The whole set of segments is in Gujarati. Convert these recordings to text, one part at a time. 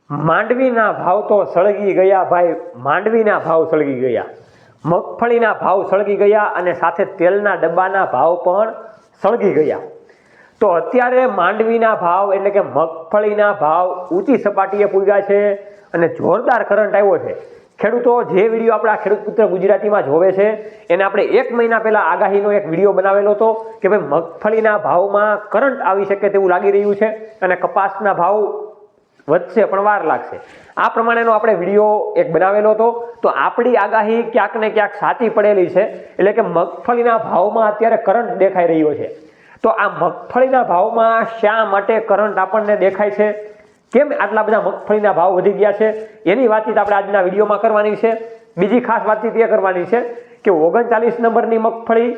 માંડવીના ભાવ તો સળગી ગયા ભાઈ, માંડવીના ભાવ સળગી ગયા, મગફળીના ભાવ સળગી ગયા અને સાથે તેલના ડબ્બાના ભાવ પણ સળગી ગયા। તો અત્યારે માંડવીના ભાવ એટલે કે મગફળીના ભાવ ઊંચી સપાટીએ પૂગ્યા છે અને જોરદાર કરંટ આવ્યો છે। ખેડૂતો જે વિડીયો આપણા ખેડૂત પુત્ર ગુજરાતીમાં જોવે છે એને આપણે 1 મહિના પહેલાં આગાહીનો એક વિડીયો બનાવેલો હતો કે ભાઈ મગફળીના ભાવમાં કરંટ આવી શકે તેવું લાગી રહ્યું છે અને કપાસના ભાવ વધશે પણ વાર લાગશે। આ પ્રમાણેનો આપણે વિડીયો એક બનાવેલો હતો। તો આપણી આગાહી ક્યાંક ને ક્યાંક સાચી પડેલી છે, એટલે કે મગફળીના ભાવમાં અત્યારે કરંટ દેખાઈ રહ્યો છે। તો આ મગફળીના ભાવમાં શા માટે કરંટ આપણને દેખાય છે, કેમ આટલા બધા મગફળીના ભાવ વધી ગયા છે, એની વાતચીત આપણે આજના વિડીયોમાં કરવાની છે। બીજી ખાસ વાતચીત એ કરવાની છે કે 39 નંબરની મગફળી,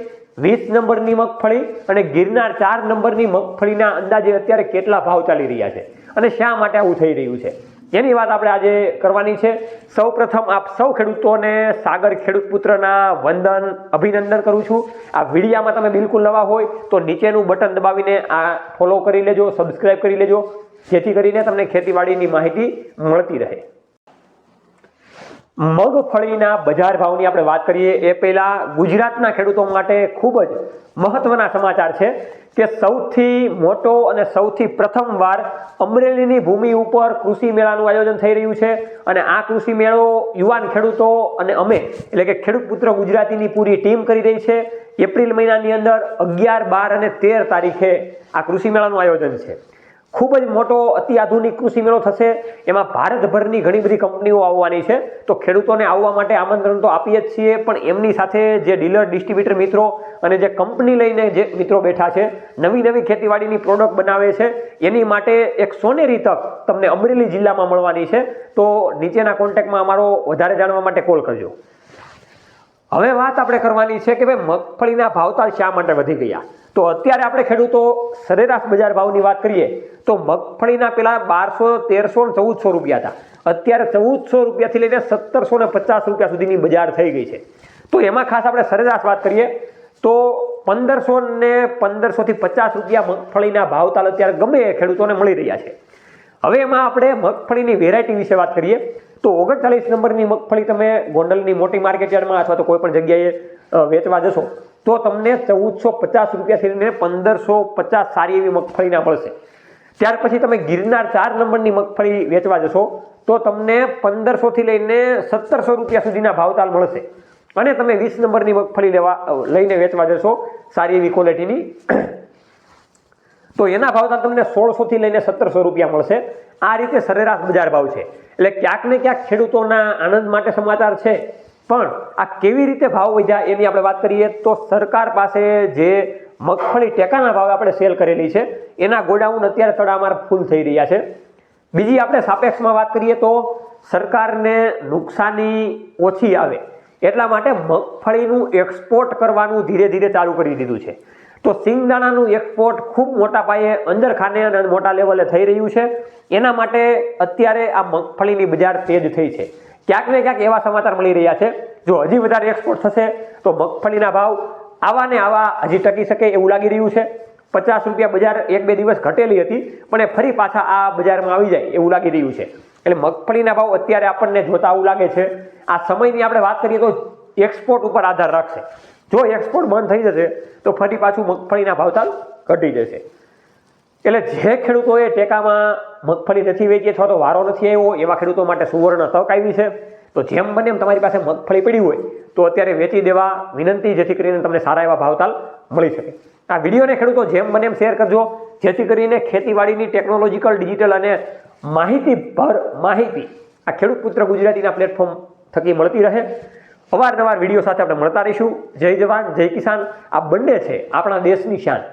20 નંબરની મગફળી અને ગિરનાર 4 નંબરની મગફળીના અંદાજે અત્યારે કેટલા ભાવ ચાલી રહ્યા છે અને શા માટે આવું થઈ રહ્યું છે એની વાત આપણે આજે કરવાની છે। સૌપ્રથમ આપ સૌ ખેડૂતોને સાગર ખેડૂત પુત્રના વંદન, અભિનંદન કરું છું। આ વિડીયામાં તમે બિલકુલ નવા હોય તો નીચેનું બટન દબાવીને આ ફોલો કરી લેજો, સબસ્ક્રાઇબ કરી લેજો, જેથી કરીને તમને ખેતીવાડીની માહિતી મળતી રહે। મગફળીના બજાર ભાવની આપણે વાત કરીએ એ પહેલા ગુજરાતના ખેડૂતો માટે ખૂબ જ મહત્વના સમાચાર છે કે સૌથી મોટો અને સૌથી પ્રથમવાર અમરેલીની ભૂમિ ઉપર કૃષિ મેળાનું આયોજન થઈ રહ્યું છે અને આ કૃષિ મેળો યુવાન ખેડૂતો અને અમે એટલે કે ખેડૂત પુત્ર ગુજરાતીની પૂરી ટીમ કરી રહી છે। એપ્રિલ મહિનાની અંદર 11, 12 અને 13 તારીખે આ કૃષિ મેળાનું આયોજન છે। ખૂબ જ મોટો અતિ આધુનિક કૃષિ મેળો થશે। એમાં ભારતભરની ઘણી બધી કંપનીઓ આવવાની છે। તો ખેડૂતોને આવવા માટે આમંત્રણ તો આપીએ જ છીએ, પણ એમની સાથે જે ડીલર, ડિસ્ટ્રીબ્યુટર મિત્રો અને જે કંપની લઈને જે મિત્રો બેઠા છે, નવી નવી ખેતીવાડીની પ્રોડક્ટ બનાવે છે, એની માટે એક સોનેરી તક તમને અમરેલી જિલ્લામાં મળવાની છે। તો નીચેના કોન્ટેક્ટમાં અમારો વધારે જાણવા માટે કોલ કરજો। હવે વાત આપણે કરવાની છે કે ભાઈ મગફળીના ભાવતાલ શા માટે વધી ગયા। તો અત્યારે આપણે ખેડૂતો સરેરાશ બજાર ભાવની વાત કરીએ તો મગફળીના પેલા 1200, 1300 અને 1400 રૂપિયા હતા, અત્યારે 1400 રૂપિયાથી લઈને 1750 રૂપિયા સુધીની બજાર થઈ ગઈ છે। તો એમાં ખાસ આપણે સરેરાશ વાત કરીએ તો 1500 ને 1500 થી 50 રૂપિયા મગફળીના ભાવતાલ અત્યારે ગમે એ ખેડૂતોને મળી રહ્યા છે। હવે એમાં આપણે મગફળીની વેરાયટી વિશે વાત કરીએ તો 39 નંબરની મગફળી તમે ગોંડલની મોટી માર્કેટયાર્ડમાં અથવા તો કોઈ પણ જગ્યાએ વેચવા જશો તો તમને 1450 રૂપિયાથી લઈને 1550 સારી એવી મગફળીના મળશે। ત્યાર પછી તમે ગિરનાર 4 નંબરની મગફળી વેચવા જશો તો તમને 1500 થી લઈને 1700 રૂપિયા સુધીના ભાવતાલ મળશે અને તમે 20 નંબરની મગફળી લઈને વેચવા જશો સારી એવી ક્વોલિટીની તો એના ભાવતાલ તમને 1600 થી લઈને 1700 રૂપિયા મળશે। આ રીતે સરેરાશ બજાર ભાવ છે। એટલે ક્યાંક ને ક્યાંક ખેડૂતોના આનંદ માટે સમાચાર છે, પણ આ કેવી રીતે ભાવ વધ્યા એની આપણે વાત કરીએ તો સરકાર પાસે જે મગફળી ટેકાના ભાવે આપણે સેલ કરેલી છે એના ગોડાઉન અત્યારે તડામાર ફૂલ થઈ રહ્યા છે। બીજી આપણે સાપેક્ષમાં વાત કરીએ તો સરકારને નુકસાની ઓછી આવે એટલા માટે મગફળીનું એક્સપોર્ટ કરવાનું ધીરે ધીરે ચાલુ કરી દીધું છે। તો સિંગદાણાનું એક્સપોર્ટ ખૂબ મોટા પાયે અંદરખાને અને મોટા લેવલે થઈ રહ્યું છે। એના માટે અત્યારે આ મગફળીની બજાર તેજ થઈ છે। ક્યાંક ને ક્યાંક એવા સમાચાર મળી રહ્યા છે જો હજી વધારે એક્સપોર્ટ થશે તો મગફળીના ભાવ આવા ને આવા હજી ટકી શકે એવું લાગી રહ્યું છે। 50 રૂપિયા બજાર 1-2 દિવસ ઘટેલી હતી પણ એ ફરી પાછા આ બજારમાં આવી જાય એવું લાગી રહ્યું છે। એટલે મગફળીના ભાવ અત્યારે આપણને જોતા આવું લાગે છે આ સમયની આપણે વાત કરીએ તો એક્સપોર્ટ ઉપર આધાર રાખશે। જો એક્સપોર્ટ બંધ થઈ જશે તો ફરી પાછું મગફળીના ભાવતાલ ઘટી જશે। એટલે જે ખેડૂતોએ ટેકામાં મગફળી નથી વેચી અથવા તો વારો નથી આવ્યો એવા ખેડૂતો માટે સુવર્ણ તક આવી છે। તો જેમ બને એમ તમારી પાસે મગફળી પડી હોય તો અત્યારે વેચી દેવા વિનંતી, જેથી કરીને તમને સારા એવા ભાવતાલ મળી શકે। આ વિડીયોને ખેડૂતો જેમ બને એમ શેર કરજો, જેથી કરીને ખેતીવાડીની ટેકનોલોજીકલ, ડિજિટલ અને માહિતી આ ખેડૂત પુત્ર ગુજરાતીના પ્લેટફોર્મ થકી મળતી રહે। અવારનવાર વિડીયો સાથે આપણે મળતા રહીશું। જય જવાન, જય કિસાન, આ બંને છે આપણા દેશની શાન।